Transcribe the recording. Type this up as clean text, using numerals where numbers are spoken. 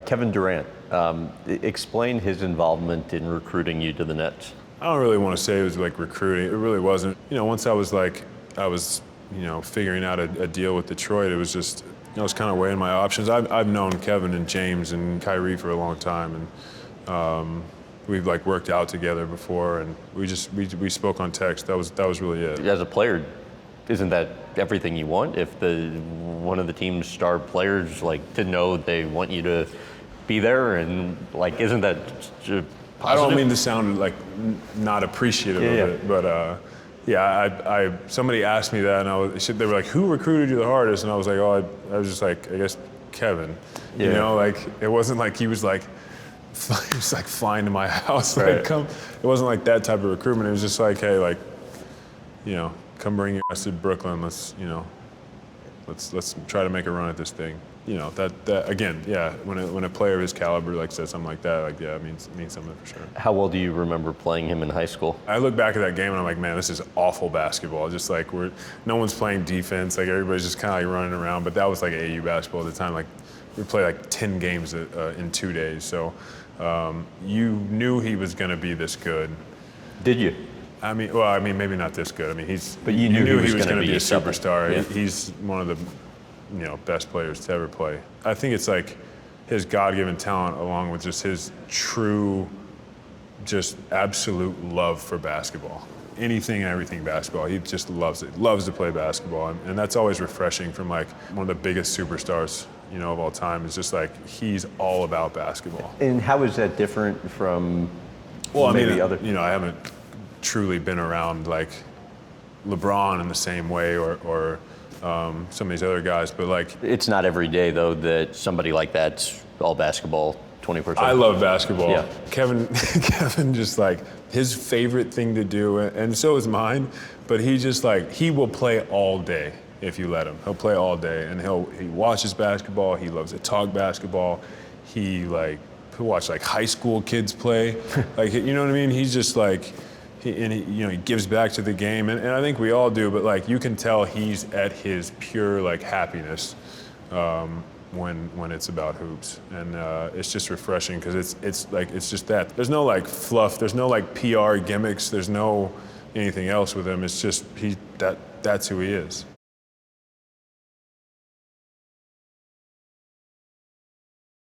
Kevin Durant, explain his involvement in recruiting you to the Nets. I don't really want to say it was like recruiting. It really wasn't. Once I was figuring out a deal with Detroit, it was just, I was kind of weighing my options. I've known Kevin and James and Kyrie for a long time, and we've worked out together before, and we spoke on text. That was really it. As a player, isn't that everything you want? If one of the team's star players to know they want you to be there, and isn't that positive? I don't mean to sound not appreciative of it, but somebody asked me that, and they were like, "Who recruited you the hardest?" And I was like, "Oh, I was just I guess Kevin." It wasn't like he was flying to my house. Right. Come. It wasn't like that type of recruitment. It was just hey, come bring your ass to Brooklyn. Let's try to make a run at this thing. That again, yeah. When a player of his caliber says something like that, it means something for sure. How well do you remember playing him in high school? I look back at that game and I'm like, man, this is awful basketball. Just no one's playing defense. Everybody's just kind of running around. But that was AU basketball at the time. We played 10 games in 2 days. So you knew he was going to be this good. Did you? Maybe not this good. But you knew he was going to be a superstar. Yeah. He's one of the best players to ever play. I think it's his God-given talent, along with just his true, just absolute love for basketball. Anything and everything basketball. He just loves it. Loves to play basketball, and that's always refreshing from one of the biggest superstars of all time. It's just he's all about basketball. And how is that different from other? I haven't truly been around LeBron in the same way or some of these other guys, but it's not every day though that somebody like that's all basketball 24/7. I love basketball. Yeah. Kevin just his favorite thing to do, and so is mine, but he just he will play all day if you let him. He'll play all day, and he watches basketball. He loves to talk basketball. He'll watch high school kids play. You know what I mean? He's just he gives back to the game, and I think we all do. But you can tell he's at his pure happiness when it's about hoops, and it's just refreshing because it's just that. There's no fluff. There's no PR gimmicks. There's no anything else with him. It's just that's who he is.